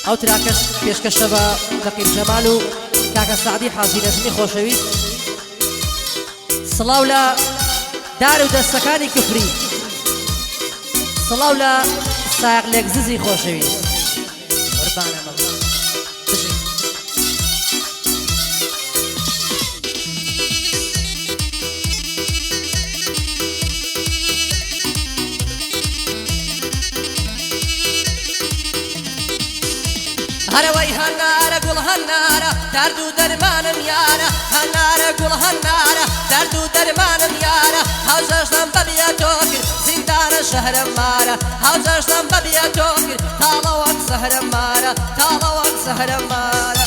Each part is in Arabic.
ئەو تراکەش پێشکەشە بە نەقیب جەمال و کاکە سعدی حاجی نەژمی خۆشەویست سڵاو لە دار و دەستەکانی کفری سڵاو لە سایق لێکززی خۆشەویست قوربانە مەڵ هەرەوەی هەنارە گوڵ هەنارە دەرد و دەرمانم یارە هەنارە گوڵ هەنارە دەرد و دەرمانم یارە هەوزەشتم بەبیە تۆ کرد زیندانە شەهرم مارە هەوزەشتم بەبیە تۆ کرد تاڵەوەک سەهرم مارە تاڵەوەک سەهرم مارە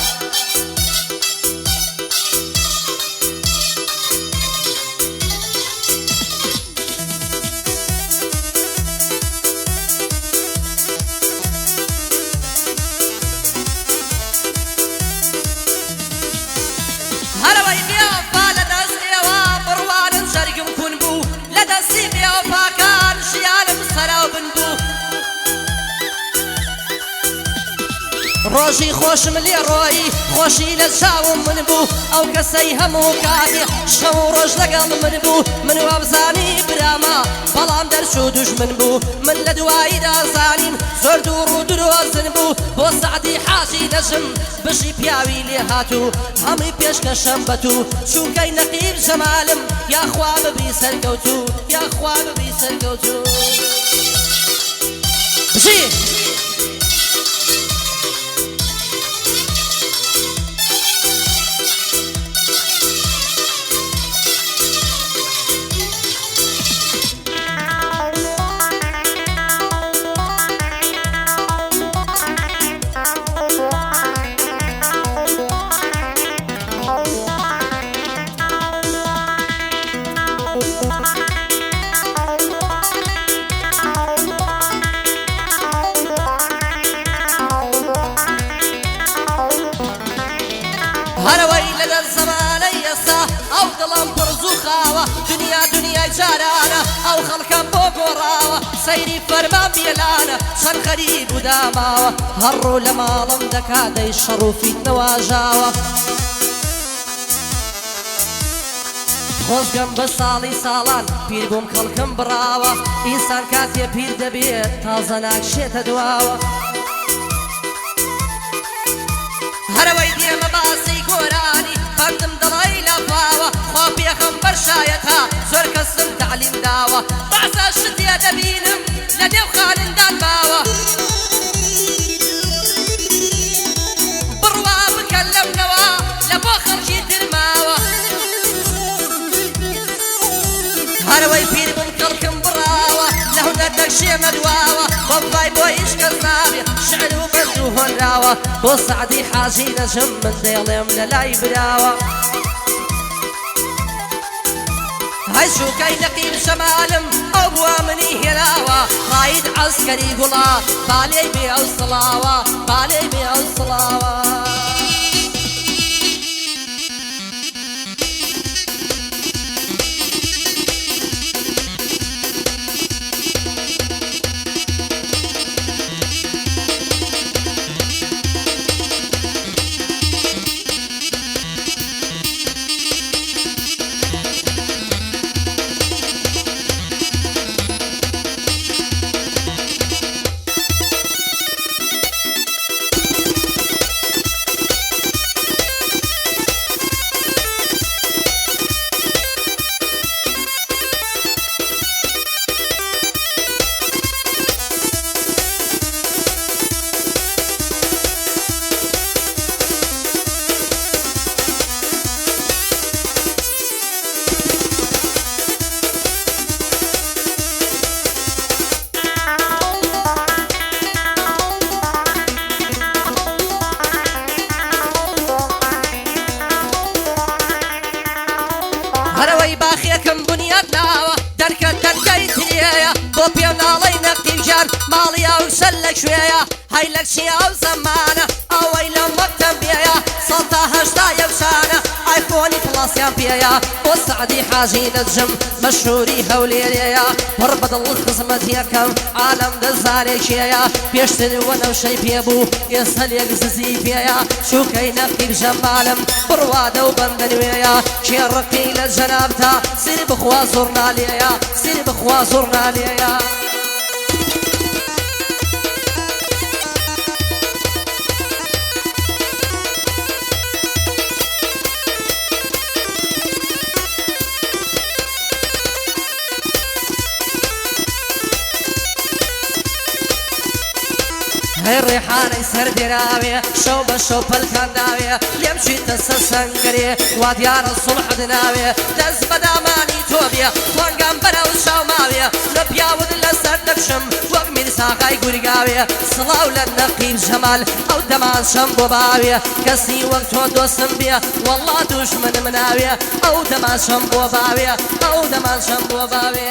ڕۆژی خۆشم لێ ڕۆی خۆشی لە چاوم من بوو ئەو کەسەی هەموو کاتێ شەو و ڕۆژ لەگەڵ من بوو من وابزانی برامە بەڵام دەرچوو دوژمن بوو من لە دواییدا زانیم زۆر دوور و درۆزن بوو بۆ سعدی حاجی نەژم بژی پیاوی لێ هاتوو هەمووی پێشکەشەم بەتوو چووکەی نەقیب جەمالم یاخوا ببی سەرکەوتوو یاخوا ببی سەرکەوتوو بژی هەرەوەی لەدەر زەمانەی ئێستا ئەو دڵم پڕ زوو خاوە دنیا دنیای جارانە ئەو خەڵکەم بۆ گۆڕاوە سەیری فەرمان بێلانە چەند غەریب و داماوە هەڕوو لە ماڵم دەکا دەی شەڕ و فیتنەواژاوە خۆزگەم بە ساڵی ساڵان پیر بووم کەڵکم بڕاوە ئینسان کاتێ پیر دەبێت تازە ناکشێتە دواوە هەرەوەی دێمە باسی گۆرانی بەندم دڵی لە پاوە خوا پێغەمبەر شایەتە زۆر کەسم تعلیم داوە بەعزە شتێ دەبینم لە نێو خانندان ماوە بڕوا بکەن لەمنەوە لە بۆ خەڵکی ترماوە هەرەوەی پیر بووم کەڵکم بڕاوە لە هونەر دەکشێمە دواوە بۆمبای بۆ هیچ کەس نابێ شعر و بەند و هۆنراوە بۆ سعدی حاجی نەژم من دێڵێم لە لای براوە هەی شوکەی نەقیب جەمالم ئەو بووە منی هێناوە ڕاید عەسکەری گوڵا بالێی بێ ئەو سڵاوە بالێی بێ ئەو سڵاوە هەرەوەی باخێکم بنیاد ناوە دەرکە دەرکەی ترێیە بۆ پێم ناڵەی نەقیب جان ماڵی ئەو سەر لەکوێیە هەی لە چی ئەو زەمانە ئەوەی لە مەکتەب بێیە سەڵ تا هەشتا یەوشانە ئایفۆنی پڵەس سپاسیان پێیە بۆ سعدی حاجی نەجم مەشهوری هەولێرەیە پڕ بەدڵ خزمەت یەکەم عالەم دەزانێکیەیە پێشتر وە نەوشەی پێبوو ئێستا لێک ززی پێیە شوکەی نەقیب ژەمالم بڕوادە و بەندە نوێیە کێڕقی لە جەنابتا سیر بخوا زۆر نالێیە سیر بخوا زۆر نالێیە هەی ڕێحانەی سەر دێراوێ شەو بە شەو پەلکان داوێ لێم چیتە سەر سەنگەرێ وا دیارە سوڵحت ناوێ دەست بە دامانی تۆ بێ وەنگام بەرەو شاو ماوێ لە پیاوت لەسەر دەکشم وەک میرساقای گورگاوێ سڵاو لە نەقیب ژەمال ئەو دەمان شەم بۆ باوێ کەسی وەک تۆ دۆستم بێ وەڵڵا دوژمنم ناوێ ئەو دەمان شەم بۆ باوێ ئەو دەمان شەم بۆ باوێ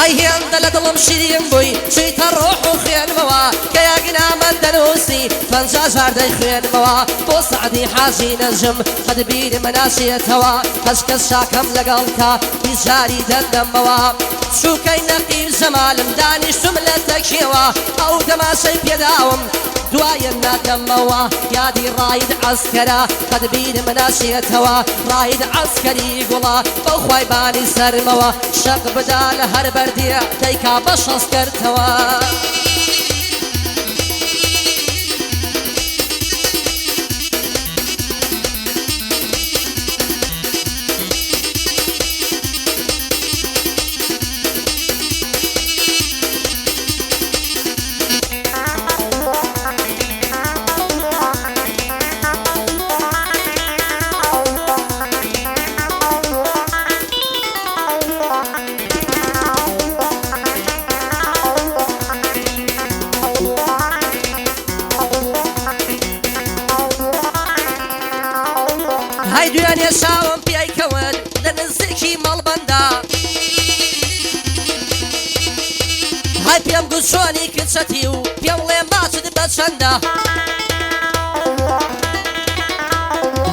ئەی هێندە لە دڵم شیرین بووی چیتە ڕۆح و خوێنمەوە کە یاگنامە دەنووسی پەنجا جار دەیخوێنمەوە بۆ سعدی حاجی نەجم قەت بیرمە ناچێتەوە هەچ کەس شاکەم لەگەڵکە بیجاری دەردەمەوە شوکەی نەقیب ژەمالم دانیشتم لە تەکیەوە ئەو دەماشەی پێداوم دوایە نادەمەوە یادی ڕاید عەسکەرە قەت بیرمە ناچێتەوە ڕاید عەسکەری گوڵە بەو خوای بانی سەرمەوە شەق بدا لە هەر بەردیە دەیکا بە شەستکردەوە هەی دوێنێ شاوم پێیکەون لە نزیکی مەڵبەندا هەی پێم گوت چۆنی کچەتی و پێم بڵێم باچت بە چەندە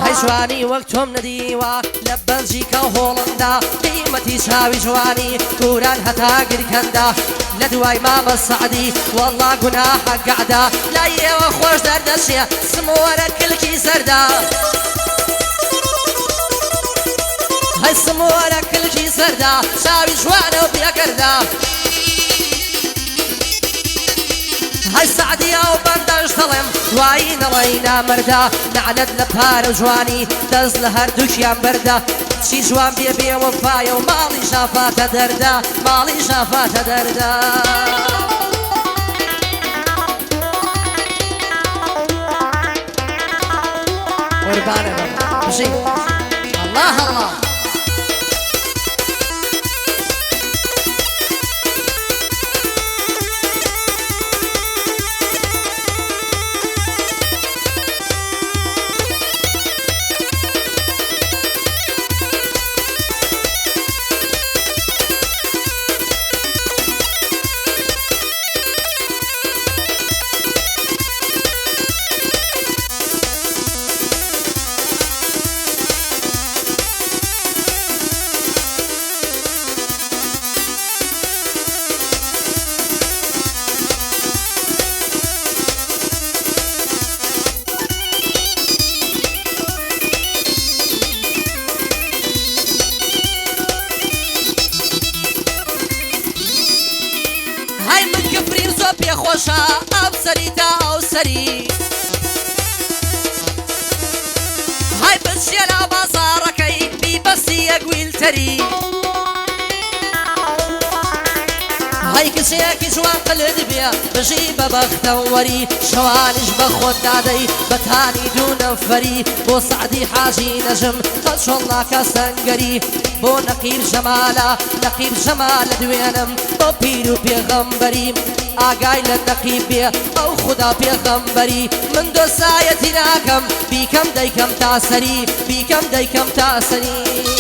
هەی جوانی وەک تۆم نەدیوە لە بەلژیکە و هۆڵندا قیمەتی چاوی جوانی گوران هەتا گرکەندا لە دوای مامە سعدی وەڵڵا گوناحە گەعدا لای ئێوە خۆش دەردەچێ سمووەرە کلکی سەردا هەی سمووەرە کلکی سەردا چاوی جوانە و پێکەردا هەی سعدیە و بەندەش دەڵێم دوایی نەڵەی نامەردا لەعنەت لە پارە جوانی دەست لە هەردووکیان بەردا چی جوان بێ بێ وەفایە و ماڵی ژافاتە دەردا ماڵی ژافاتە دەردا قوربانە بژی الله الله پێخۆشە ئەم سەری تا ئەو سەری های بچێرە بازاڕەکەی بیبەستی یەکویلتەری های کچێکی جوان قلد بێ بژی بە بەختەوەری شەوانش بە خۆت دادەی بەتانی دوو نەفەری بۆ سعدی حاجی نەژم قەت شۆڵناکە سەنگەری بۆ نەقیب ژەمالە نەقیب ژەمالە دوێنم بۆ پیر و پێغەمبەری ئاگای لە نەقیب بێ ئەو خودا پێغەمبەری من دۆسایەتی ناکەم بیکەم دەیکەم تا سەری بیکەم دەیکەم تا سەری